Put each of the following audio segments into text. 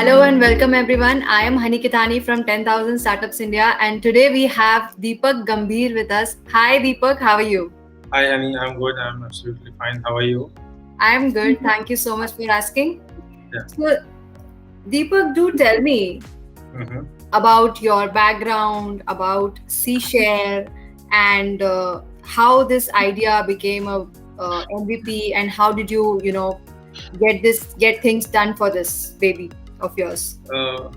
Hello and welcome everyone. I am Hani Kitani from 10,000 Startups India, and today we have Deepak Gambhir with us. Hi Deepak, how are you? Hi, Annie. I'm good. I'm absolutely fine. How are you? I am good. Thank you so much for asking. Yeah. So, Deepak, do tell me Mm-hmm. about your background, about C-Share, and how this idea became a MVP, and how did you get things done for this baby of yours?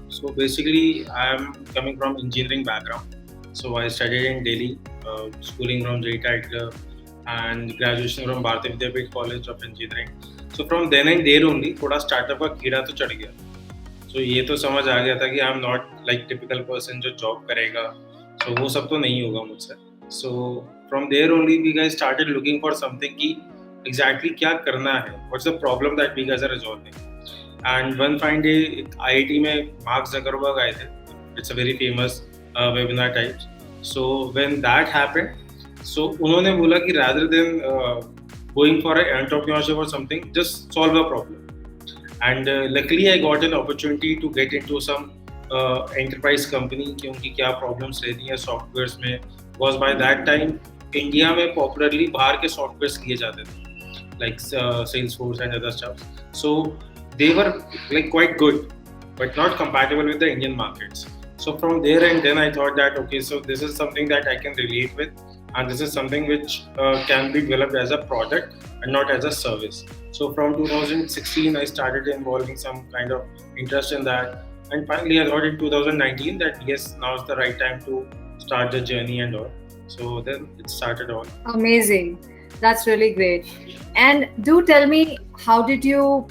So basically, I'm coming from engineering background. So I studied in Delhi, schooling from JEET and graduation from Bharati Vidyapeeth College of Engineering. So from then and there only, थोड़ा startup का कीड़ा तो चढ़ गया. So ये तो समझ आ गया था कि I'm not like typical person जो job करेगा. So वो सब तो नहीं होगा मुझसे. So from there only we guys started looking for something कि exactly क्या करना है. What's the problem that we guys are resolving. And one fine day IIT में Mark Zuckerberg आए थे. It's a very famous webinar type. So when that happened, so उन्होंने बोला कि rather than going for an entrepreneurship or something, just solve a problem. And luckily I got an opportunity to get into some enterprise company कि उनकी क्या problems रहती हैं softwares में. Because by that time India में popularly बाहर के softwares किए जाते थे like Salesforce and other stuff. So they were like quite good, but not compatible with the Indian markets. So from there and then I thought that okay, so this is something that I can relate with, and this is something which can be developed as a product and not as a service. So from 2016 I started involving some kind of interest in that, and finally I thought in 2019 that yes, now is the right time to start the journey and all. So then it started all. Amazing. That's really great. And do tell me, how did you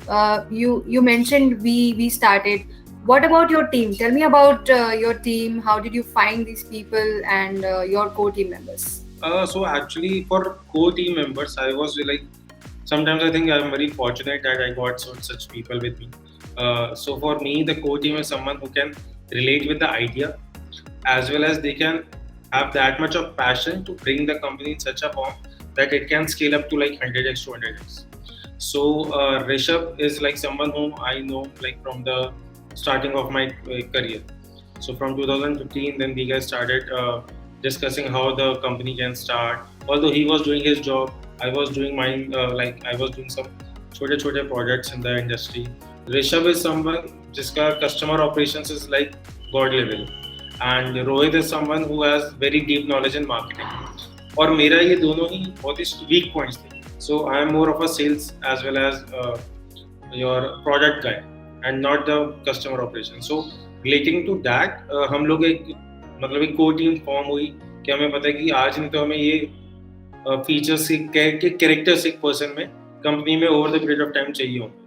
mentioned we started. What about your team? Tell me about your team. How did you find these people and your core team members? So actually, for core team members, I was like, sometimes I think I'm very fortunate that I got such people with me. So for me, the core team is someone who can relate with the idea, as well as they can have that much of passion to bring the company in such a form that it can scale up to like 100x to 100x. So Rishabh is like someone whom I know like from the starting of my career. So from 2015, then we guys started discussing how the company can start. Although he was doing his job, I was doing mine. Like I was doing some छोटे projects in the industry. Rishabh is someone जिसका customer operations is like god level, and Rohit is someone who has very deep knowledge in marketing. और मेरा ये दोनों ही बहुत ही weak points थे. So I am more of a sales as well as your product guy and not the customer operation. So relating to that, हम लोग एक मतलब एक core team form हुई कि हमें पता है कि आज नहीं तो हमें ये features के characteristic person में company में over the period of time चाहिए होंगे.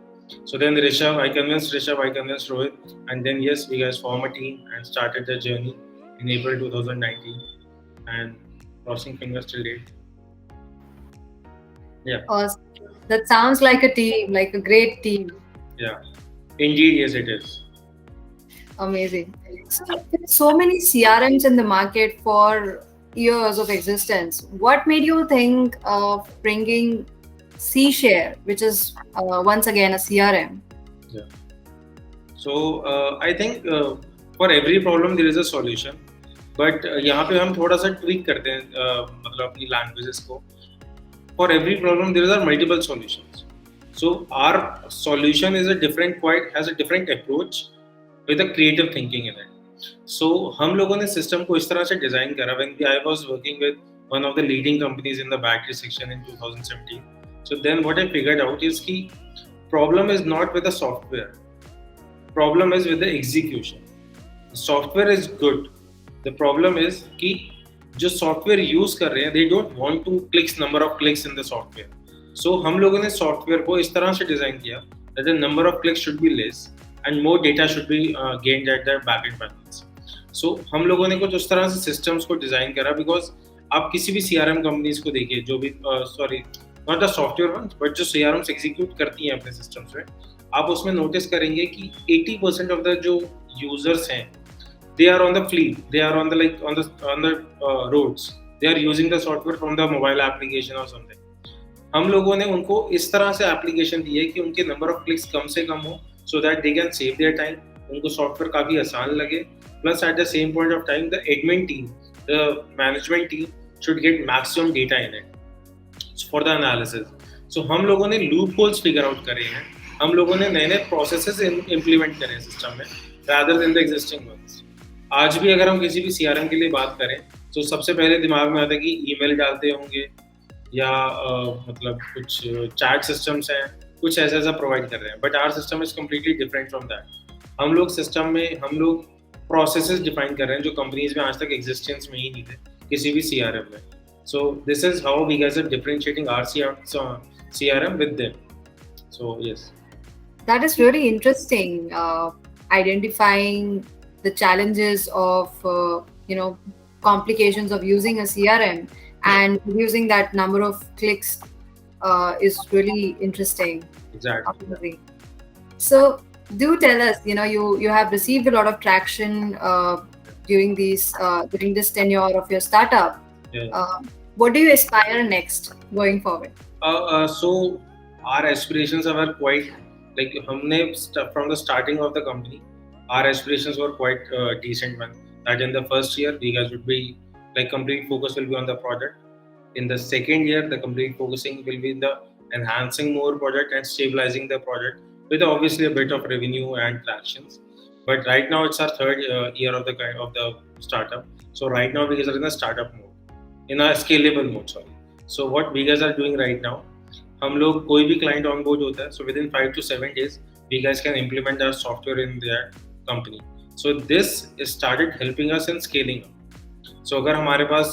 So then I convinced Rohit, and then yes, we guys formed a team and started the journey in April 2019, and crossing fingers till date. Yeah. Awesome. That sounds like a team, like a great team. Yeah. Indeed, yes, it is. Amazing. So, so many CRMs in the market for years of existence. What made you think of bringing C-Share, which is once again a CRM? Yeah. So I think for every problem there is a solution. But यहाँ पे हम थोड़ा सा tweak करते हैं मतलब अपनी languages को. For every problem there are multiple solutions. So our solution is has a different approach with a creative thinking in it. So हम लोगों ने system को इस तरह से design करा. When I was working with one of the leading companies in the battery section in 2017. So then what I figured out is कि problem is not with the software. Problem is with the execution. The software is good. The problem is कि जो software use कर रहे हैं they don't want to clicks number of clicks in the software. So हम लोगों ने software को इस तरह से डिजाइन किया that the number of clicks should be less and more data should be gained at the backend panels. So हम लोगों ने कुछ उस तरह से systems को डिजाइन करा because आप किसी भी CRM कंपनीज को देखिए जो भी sorry not the software ones but जो CRMs एग्जीक्यूट करती हैं अपने systems में, आप उसमें नोटिस करेंगे कि 80% of the जो users हैं they are on the fleet, they are on the roads, they are using the software from the mobile application or something. हम लोगों ने उनको इस तरह से एप्लीकेशन दी है कि उनके नंबर ऑफ क्लिक्स कम से कम हो so that they can save their time उनको सॉफ्टवेयर काफ़ी आसान लगे, plus at the same point of time the admin team, the management team should get maximum data in it for the analysis. So हम लोगों ने loop holes figure out करे हैं, हम लोगों ने नए नए प्रोसेसेस इम्प्लीमेंट करे हैं सिस्टम में rather than the existing ones. आज भी अगर हम किसी भी CRM के लिए बात करें तो सबसे पहले दिमाग में आता है कि ईमेल डालते होंगे या मतलब कुछ चैट सिस्टम्स हैं, कुछ ऐसा ऐसा प्रोवाइड कर रहे हैं, but our system is completely different from that. हम लोग सिस्टम में हम लोग प्रोसेसेस डिफाइन कर रहे हैं जो कंपनीज में आज तक एग्जिस्टेंस में ही नहीं थे किसी भी CRM में. So this is how we guys are differentiating our CRM with them. So yes. That is really interesting. Identifying the challenges of complications of using a CRM and reducing that number of clicks is really interesting. Exactly. So do tell us, you have received a lot of traction during this tenure of your startup. Yeah. What do you aspire next going forward? So our aspirations were quite like हमने from the starting of the company, our aspirations were quite decent one. That in the first year, we guys would be like complete focus will be on the product. In the second year, the complete focusing will be in the enhancing more product and stabilizing the product with obviously a bit of revenue and tractions. But right now it's our third year of the startup. So right now we guys are in a startup mode, in a scalable mode. Sorry. So what we guys are doing right now, हम लोग कोई भी client onboard होता है, so within 5 to 7 days, we guys can implement our software in their company. So this started helping us in scaling up. So अगर हमारे पास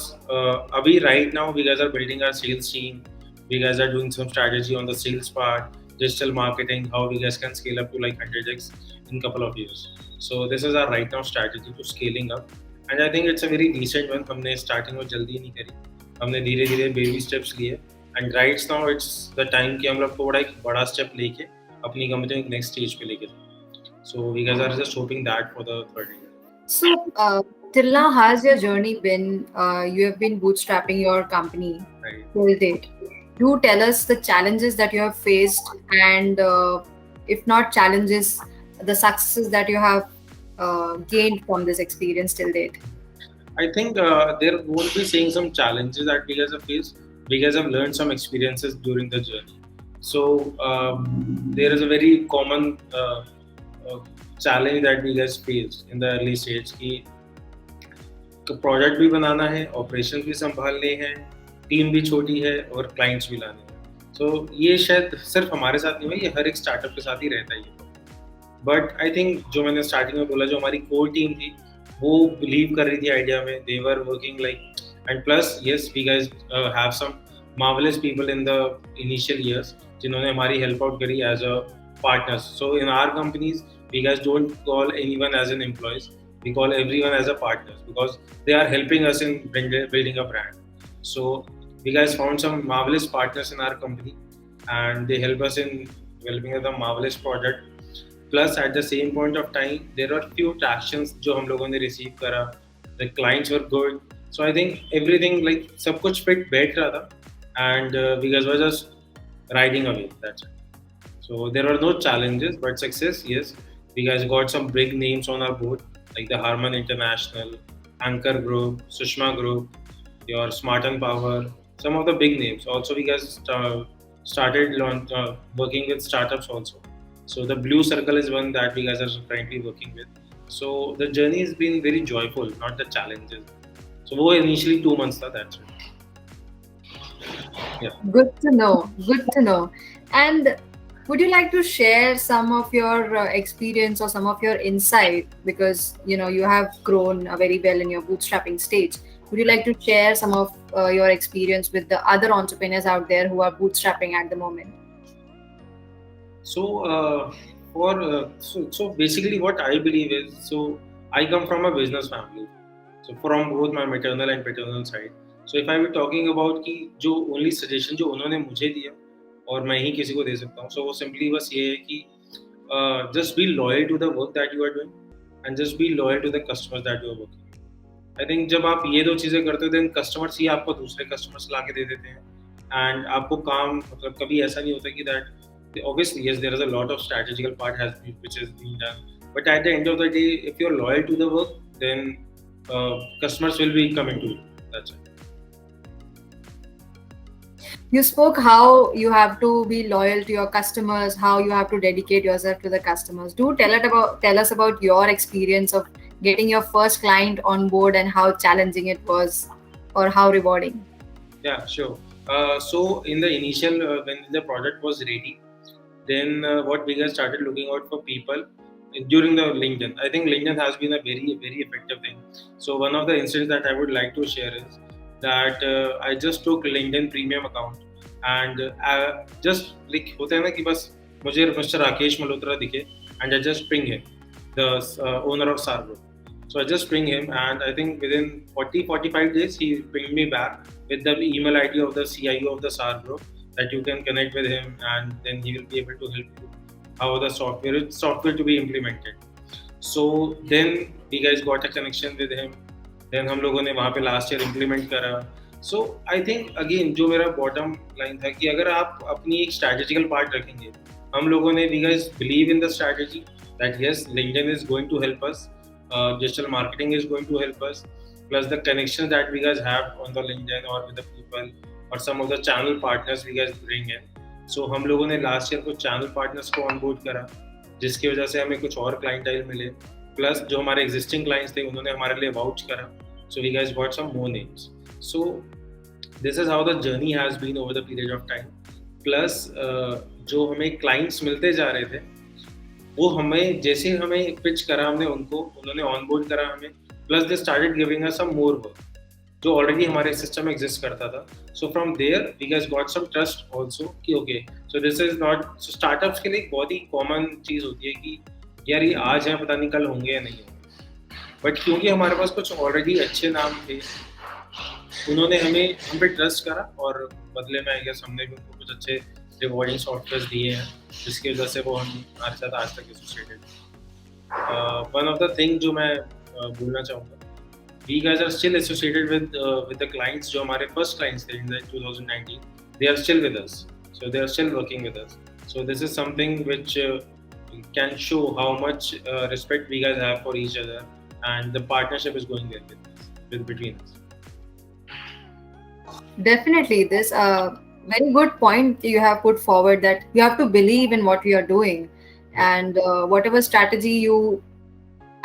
अभी right now we guys are building our sales team, we guys are doing some strategy on the sales part, digital marketing, how we guys can scale up to like 100x in couple of years. So this is our right now strategy to scaling up, and I think it's a very decent one. हमने starting में जल्दी नहीं करी, हमने धीरे धीरे baby steps लिए, and right now it's the time कि हम लोग थोड़ा एक बड़ा step लेके अपनी कंपनी को next stage पे लेके जाए. So we guys are just hoping that for the third year. So till now, how's your journey been? You have been bootstrapping your company till date. Do tell us the challenges that you have faced, and if not challenges, the successes that you have gained from this experience till date. I think there won't be saying some challenges that we guys have faced. We guys have learned some experiences during the journey. So there is a very common challenge that we guys faced in the early stage कि product भी बनाना है, operation भी संभालने हैं, team भी छोटी है और क्लाइंट्स भी लाने हैं. सो ये शायद सिर्फ हमारे साथ नहीं है, ये हर एक स्टार्टअप के साथ ही रहता है ये. बट आई थिंक जो मैंने स्टार्टिंग में बोला, जो हमारी कोर टीम थी वो बिलीव कर रही थी आइडिया में, they were working like, and plus yes we guys have some marvellous people in the initial years जिन्होंने हमारी हेल्प आउट करी as a partners. So in our companies we guys don't call anyone as an employees, we call everyone as a partners because they are helping us in building a brand. So we guys found some marvelous partners in our company and they help us in developing a marvelous product. Plus at the same point of time there were few tractions जो हम लोगों ने receive करा, the clients were good. So I think everything like सब कुछ fit बैठ रहा था and we guys were just riding away. That's it. So there were no challenges but success, yes. We guys got some big names on our board like the Harman International, Anchor Group, Sushma Group, your Smart and Power, some of the big names. Also, we guys started working with startups also. So the Blue Circle is one that we guys are currently working with. So the journey has been very joyful, not the challenges. So वो initially 2 months था, that's it. Yeah. Good to know. Good to know. And would you like to share some of your experience or some of your insight, because you have grown very well in your bootstrapping stage? Would you like to share some of your experience with the other entrepreneurs out there who are bootstrapping at the moment? So so basically what I believe is, so I come from a business family, so from both my maternal and paternal side. So if I be talking about कि जो only suggestion जो उन्होंने मुझे दिया और मैं ही किसी को दे सकता हूँ, सो वो सिंपली बस ये है कि just be loyal to the work that you are doing and just be loyal to the customers that you are working. I think जब आप ये दो चीज़ें करते हो देन कस्टमर्स ही आपको दूसरे कस्टमर्स ला के दे देते हैं एंड आपको काम कभी ऐसा नहीं होता कि that obviously yes there is a lot of strategical part which has been done But at the end of the day, if you're loyal to the work, then customers will be coming to you. That's it. You spoke how you have to be loyal to your customers, how you have to dedicate yourself to the customers. Do tell us about your experience of getting your first client on board and how challenging it was or how rewarding. Yeah, sure. So in the initial, when the project was ready, then what we guys started looking out for people during the LinkedIn. I think LinkedIn has been a very, very effective thing. So one of the instances that I would like to share is that I just took LinkedIn premium account and just like होता है ना कि बस मुझे mister Rakesh Malhotra दिखे and I just ping him, the owner of Sargo. So I just ping him, and I think within 40-45 days, he pinged me back with the email ID of the CIO of the SAR group that you can connect with him, and then he will be able to help you how the software to be implemented. So then we guys got a connection with him. Then हम लोगों ने वहाँ पे last year implement करा. So I think again जो मेरा bottom line था कि अगर आप अपनी एक strategical part रखेंगे, हम लोगों ने we guys believe in the strategy that yes, LinkedIn is going to help us. Digital marketing is going to help us, plus the connections that we guys have on the LinkedIn or with the people or some of the channel partners we guys bring in. So हम लोगों ने last year कुछ channel partners को onboard करा, जिसकी वजह से हमें कुछ और clientele मिले, plus जो हमारे existing clients थे उन्होंने हमारे लिए vouch करा. So we guys got some more names. So this is how the journey has been over the period of time. Plus जो हमें clients मिलते जा रहे थे, वो हमें जैसे हमें पिच करा हमने उनको, उन्होंने ऑनबोर्ड करा हमें, plus they started giving us some more work जो ऑलरेडी हमारे सिस्टम में एग्जिस्ट करता था. So from there we guys got some trust also कि okay so this is not. So startups के लिए एक बहुत ही कॉमन चीज़ होती है कि यार ये आज हैं पता नहीं कल होंगे या नहीं होंगे, बट क्योंकि हमारे पास कुछ ऑलरेडी अच्छे नाम थे, उन्होंने हम पे ट्रस्ट करा और बदले में आई गेस हमने भी उनको कुछ अच्छे रिवॉर्डिंग सॉफ्टवेयर दिए हैं जिसकी वजह से वो हमारे साथ आज तक associated. One of the thing जो मैं बोलना चाहूँगा, we guys are still associated with the clients जो हमारे first clients थे in the 2019. They are still with us, so they are still working with us. So this is something which can show how much respect we guys have for each other, and the partnership is going there between us. Definitely, this very good point you have put forward, that you have to believe in what you are doing, and whatever strategy you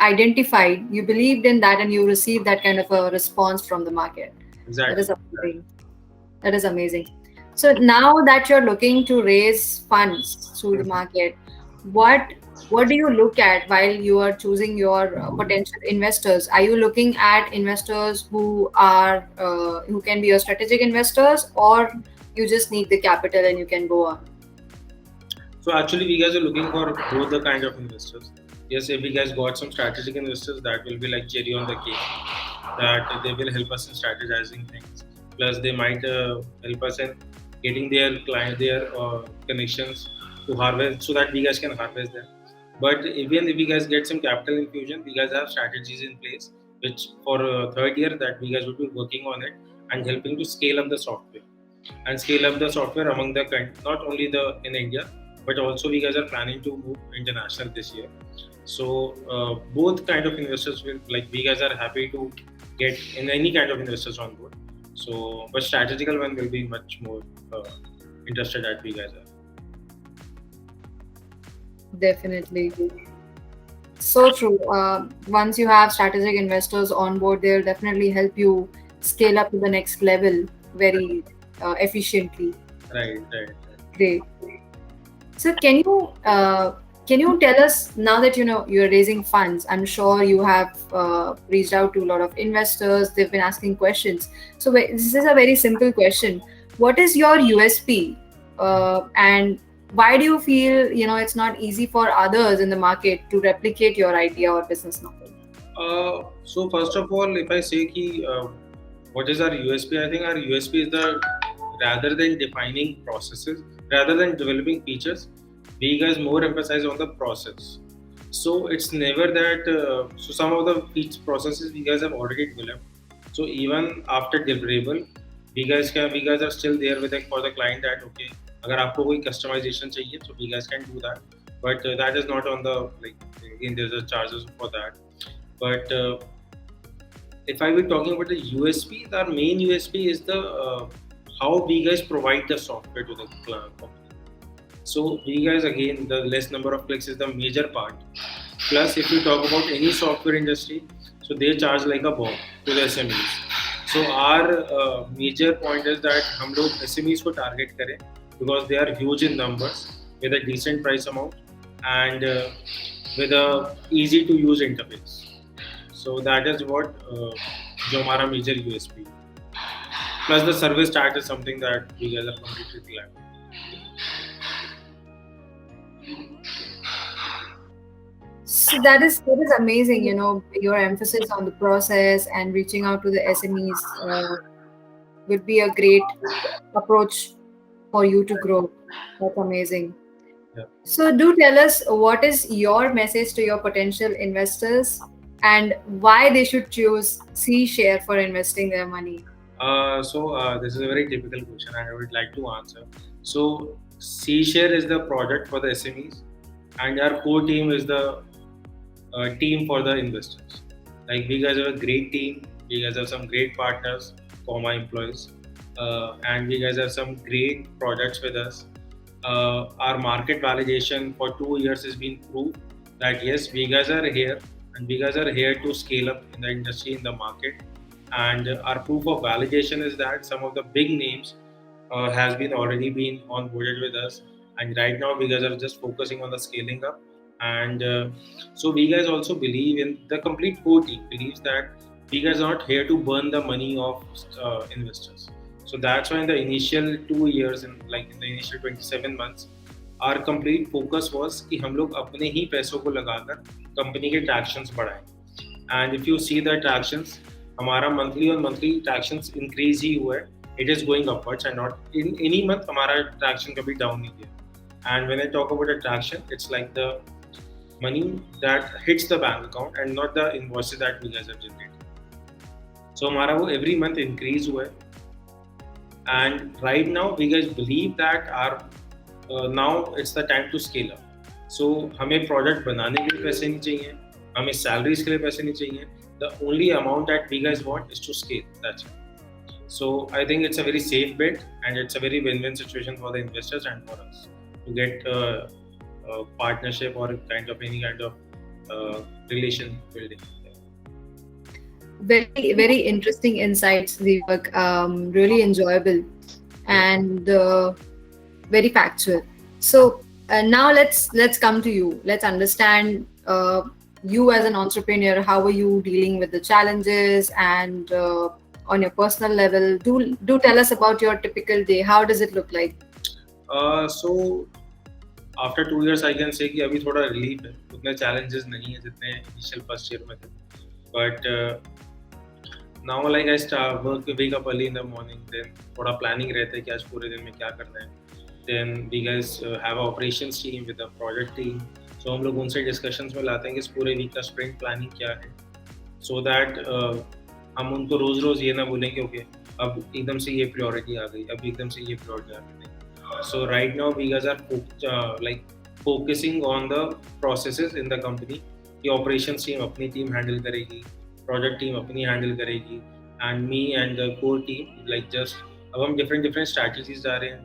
identified, you believed in that, and you received that kind of a response from the market. Exactly. That is amazing. That is amazing. So now that you're looking to raise funds through the market, what do you look at while you are choosing your potential investors? Are you looking at investors who are who can be your strategic investors, or you just need the capital and you can go on? So actually, we guys are looking for both the kind of investors. Yes, if we guys got some strategic investors, that will be like cherry on the cake. That they will help us in strategizing things. Plus, they might help us in getting their connections to harvest, so that we guys can harvest them. But even if we guys get some capital infusion, we guys have strategies in place, which for third year that we guys will be working on it and helping to scale up the software among the not only in India, but also we guys are planning to move international this year. So both kind of investors will, like, we guys are happy to get in any kind of investors on board. So but strategical one will be much more interested that we guys are. Definitely. So true. Once you have strategic investors on board, they'll definitely help you scale up to the next level very efficiently. Right. Great. So can you tell us, now that you know you're raising funds, I'm sure you have reached out to a lot of investors. They've been asking questions. So this is a very simple question. What is your USP, and why do you feel it's not easy for others in the market to replicate your idea or business model? So first of all, if I say what is our USP, I think our USP is rather than defining processes, rather than developing features, we guys more emphasize on the process. So it's never that. So some of the processes we guys have already developed. So even after deliverable, we guys are still there with for the client that okay, अगर आपको कोई customization चाहिए, so we guys can do that. but that is not on the like. Again, there's a charges for that. But if I were talking about the USP, our main USP is the how we guys provide the software to the company. So we guys, again, the less number of clicks is the major part. Plus, if you talk about any software industry, so they charge like a bomb to the SMEs. So our major point is that हम लोग SMEs को target करें because they are huge in numbers with a decent price amount and with a easy to use interface. So that is what जो हमारा major USP. Plus the service chart is something that we guys are completely glad. So that is amazing. Your emphasis on the process and reaching out to the SMEs would be a great approach for you to grow. That's amazing. Yeah. So do tell us, what is your message to your potential investors and why they should choose C Share for investing their money? This is a very typical question and I would like to answer. So C Share is the product for the SMEs and our core team is the team for the investors. Like we guys have a great team, we guys have some great partners for my employees, and we guys have some great projects with us. Our market validation for 2 years has been proved that yes, we guys are here and we guys are here to scale up in the industry, in the market. And our proof of validation is that some of the big names has been already been onboarded with us, and right now we guys are just focusing on the scaling up. And so we guys also believe in the complete core team believes that we guys are not here to burn the money of investors. So that's why in the initial 2 years, in the initial 27 months, our complete focus was कि हम लोग अपने ही पैसों को लगाकर company के tractions बढ़ाएं. And if you see the tractions, हमारा monthly और monthly tractions increase ही हुआ है. It is going upwards and not in any month हमारा traction कभी down नहीं गया. And when I talk about a traction, it's like the money that hits the bank account and not the invoices that we guys have generated. So हमारा वो every month increase हुआ है. And right now we guys believe that our now it's the time to scale up. So हमें product बनाने के लिए पैसे नहीं चाहिए, हमें salaries के लिए पैसे नहीं चाहिए. The only amount that we guys want is to scale. That's it. So I think it's a very safe bet and it's a very win-win situation for the investors and for us to get a partnership or kind of any kind of relation building. Very, very interesting insights, Deepak. Really enjoyable and very factual. So now let's come to you. Let's understand you as an entrepreneur. How are you dealing with the challenges and on your personal level? Do tell us about your typical day. How does it look like? So after 2 years, I can say कि अभी थोड़ा relief है. उतने challenges नहीं है जितने initial first year में थे. But now like I wake up early in the morning. Then थोड़ा planning रहता है कि आज पूरे दिन में क्या करना है. Then we guys have an operations team with a project team. So हम लोग उनसे discussions में लाते हैं कि इस पूरे week का sprint planning क्या है. So that हम उनको रोज ये ना बोलें कि okay अब एकदम से ये priority आ गई, अब एकदम से ये priority आ गई. So right now we guys are like focusing on the processes in the company. The operations team अपनी team handle करेगी, project team अपनी handle करेगी, and me and the core team like just अब हम different strategies जा रहे हैं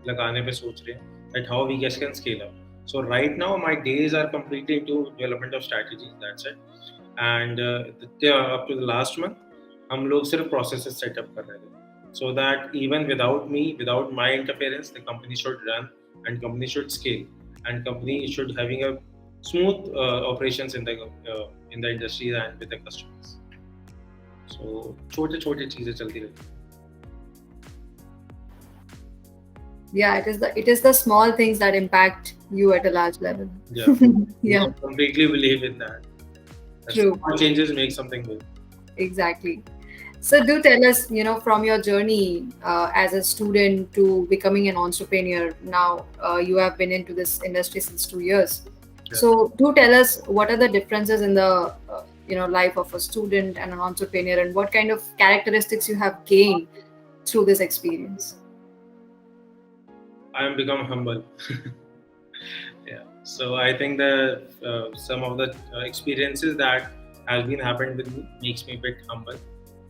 लगाने पे सोच रहे हैं that how we guys can scale up. So right now my days are completely into development of strategies. That's it. And up to the last month हम लोग सिर्फ processes set up कर रहे थे. So that even without me, without my interference, the company should run and company should scale and company should having a smooth operations in the industry and with the customers. So छोटे चीजें चलती रहती. Yeah, it is the small things that impact you at a large level. Yeah, Yeah, I completely believe in that. True. Small changes make something big. Exactly. So do tell us, from your journey as a student to becoming an entrepreneur. Now you have been into this industry since 2 years. Yeah. So do tell us, what are the differences in the life of a student and an entrepreneur, and what kind of characteristics you have gained through this experience? I am become humble. Yeah. So I think that some of the experiences that has been happened with me makes me a bit humble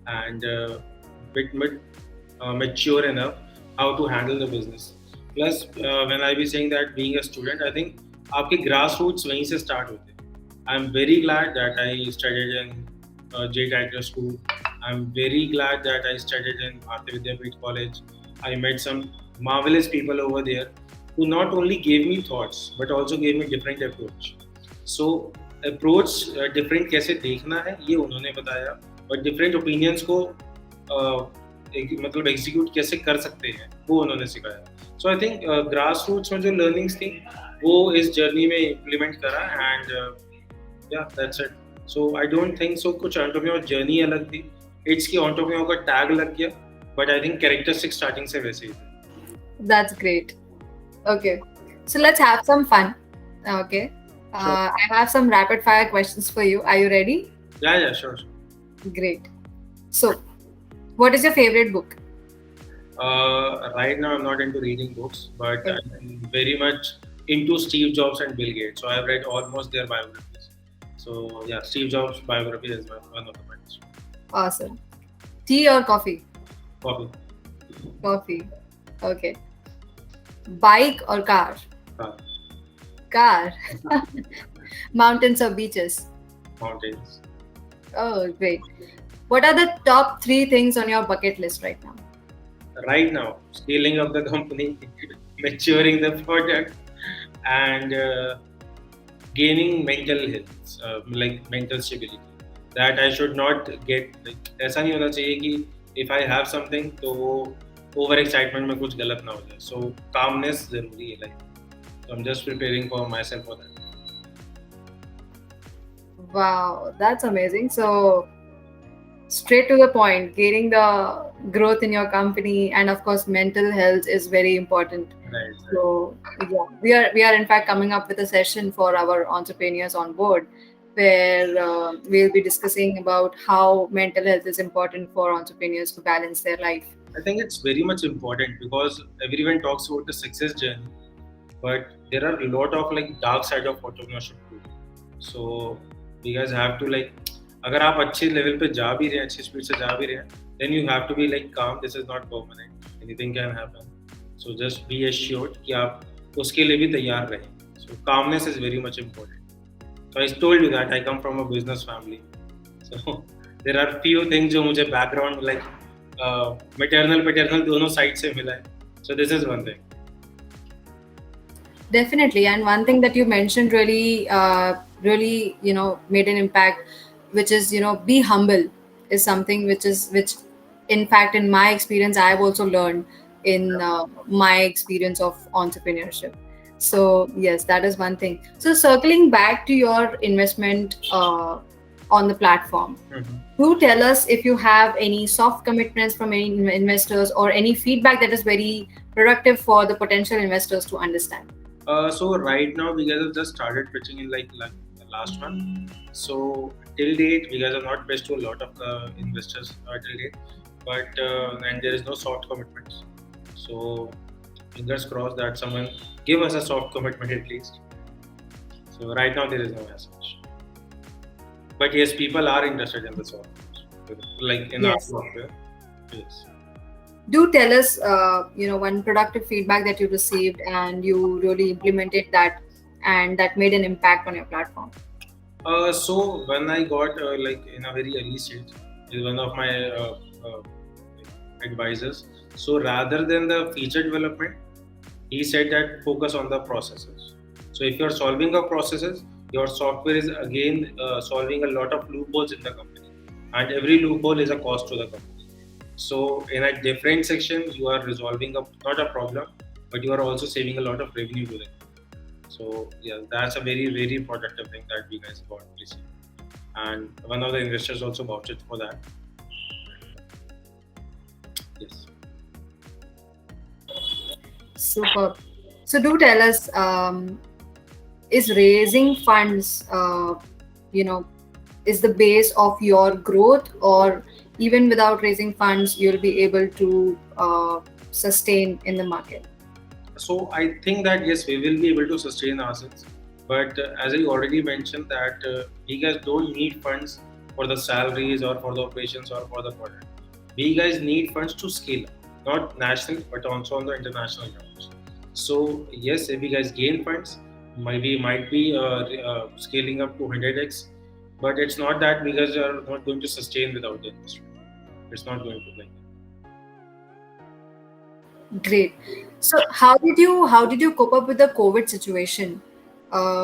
and mature enough how to handle the business. Plus, when I be saying that being a student, I think आपके grassroots वहीं से start होते हैं. I'm very glad that I studied in J. Tiger School. I'm very glad that I studied in Bharati Vidyapeeth College. I met some marvelous people over there who not only gave me thoughts but also gave me different approach. So approach different कैसे देखना है ये उन्होंने बताया, but different opinions को मतलब execute कैसे कर सकते हैं वो उन्होंने सिखाया. सो आई थिंक ग्रास रूट्स में जो लर्निंग्स थी वो इस जर्नी में इम्प्लीमेंट करा एंड या that's it. So I don't think so कुछ एंटरप्रेन्योर जर्नी अलग थी, इट्स की एंटरप्रेन्योर का टैग लग गया, but I think characteristic starting से वैसे ही थे. That's great. Okay, so let's have some fun. Okay, Sure. I have some rapid fire questions for you. Are you ready? Yeah, sure. Great. So, what is your favorite book? Right now I'm not into reading books, but Okay. I'm very much into Steve Jobs and Bill Gates. So I've read almost their biographies. So yeah, Steve Jobs' biography is one of the best. Awesome. Tea or coffee? Coffee. Coffee. Okay. Bike or car? Car. Car. Mountains or beaches? Mountains. Oh, great. What are the top 3 things on your bucket list right now? Right now, scaling up the company, maturing the product, and gaining mental health, like mental stability. That I should not get. Like, ऐसा नहीं होना चाहिए कि if I have something तो वो over excitement में कुछ गलत ना हो जाए. So calmness जरूरी है like. So I'm just preparing for myself for that. Wow, that's amazing. So, straight to the point, gaining the growth in your company, and of course, mental health is very important. Right. So, yeah, we are in fact coming up with a session for our entrepreneurs on board, where we'll be discussing about how mental health is important for entrepreneurs to balance their life. I think it's very much important because everyone talks about the success journey, but there are a lot of like dark side of entrepreneurship too. So you guys have to like, अगर आप अच्छे level पे जा भी रहे हैं, अच्छी speed से जा भी रहे हैं, then you have to be like calm. This is not permanent. Anything can happen. So just be assured कि आप उसके लिए भी तैयार रहें. So calmness is very much important. So I told you that I come from a business family. So there are few things जो मुझे background like maternal paternal दोनों side से मिला है. So this is one thing. Definitely, and one thing that you mentioned really, made an impact, which is be humble, is something which, in fact, in my experience, I have also learned in my experience of entrepreneurship. So yes, that is one thing. So circling back to your investment on the platform, do tell us if you have any soft commitments from any investors or any feedback that is very productive for the potential investors to understand. So right now we guys have just started pitching in like the last one. So till date we guys are not pitched to a lot of investors till date, but and there is no soft commitments. So fingers crossed that someone give us a soft commitment at least. So right now there is no as such. But yes, people are interested in the soft, like in our Yes. software. Yes. Do tell us, one productive feedback that you received and you really implemented that, and that made an impact on your platform. So when I got like in a very early stage, is one of my advisors. So rather than the feature development, he said that focus on the processes. So if you're solving a processes, your software is again solving a lot of loopholes in the company, and every loophole is a cost to the company. So in a different section, you are resolving not a problem, but you are also saving a lot of revenue to them. So yeah, that's a very very productive thing that we guys got recently, and one of the investors also vouched for that. Yes. Super. So do tell us, is raising funds, is the base of your growth, or even without raising funds, you'll be able to sustain in the market? So I think that yes, we will be able to sustain ourselves But as I already mentioned, that we guys don't need funds for the salaries or for the operations or for the product. We guys need funds to scale up, not national but also on the international grounds. So yes, if we guys gain funds, we might be scaling up to 100x, but it's not that we guys are not going to sustain without the industry. It's not going to be like that. Great. So how did you cope up with the COVID situation?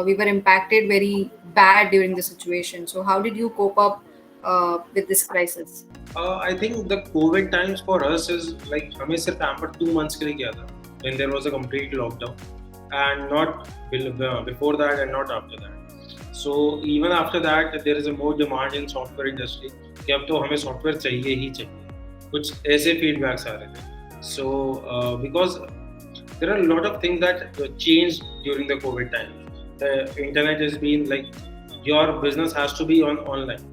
We were impacted very bad during the situation. So how did you cope up with this crisis? I think the COVID times for us is like हमें सिर्फ यहाँ पर 2 months के लिए किया था when there was a complete lockdown, and not before that and not after that. So even after that there is a more demand in software industry कि अब तो हमें software चाहिए ही चाहिए. कुछ ऐसे feedbacks आ रहे थे. So because there are a lot of things that changed during the COVID time. The internet has been like your business has to be on online.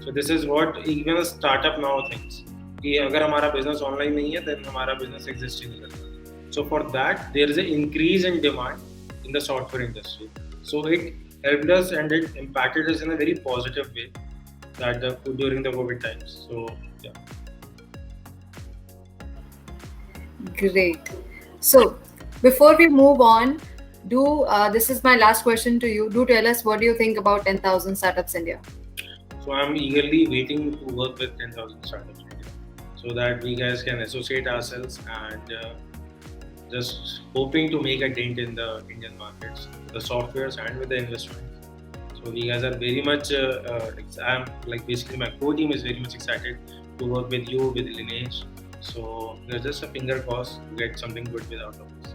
So this is what even a startup now thinks कि अगर हमारा business online नहीं है then हमारा business exist ही नहीं करता. So for that there is an increase in demand in the software industry. So it helped us and it impacted us in a very positive way that during the COVID times. So yeah. Great. So before we move on, this is my last question to you. Do tell us what do you think about 10,000 Startups India? So I'm eagerly waiting to work with 10,000 Startups India so that we guys can associate ourselves and just hoping to make a dent in the Indian markets, the softwares and with the investment. So we guys are very much, I'm like basically my core team is very much excited to work with you, with Lineage. So there's just a finger crossed to get something good with out of this.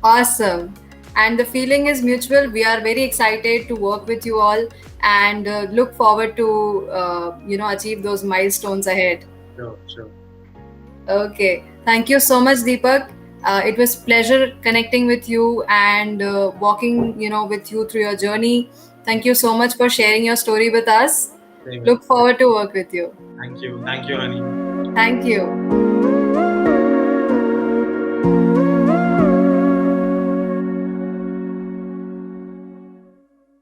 Awesome. And the feeling is mutual. We are very excited to work with you all and look forward to achieve those milestones ahead. Sure. Okay. Thank you so much, Deepak. It was pleasure connecting with you and walking, with you through your journey. Thank you so much for sharing your story with us. Same Look here. forward to work with you. Thank you, honey. Thank you.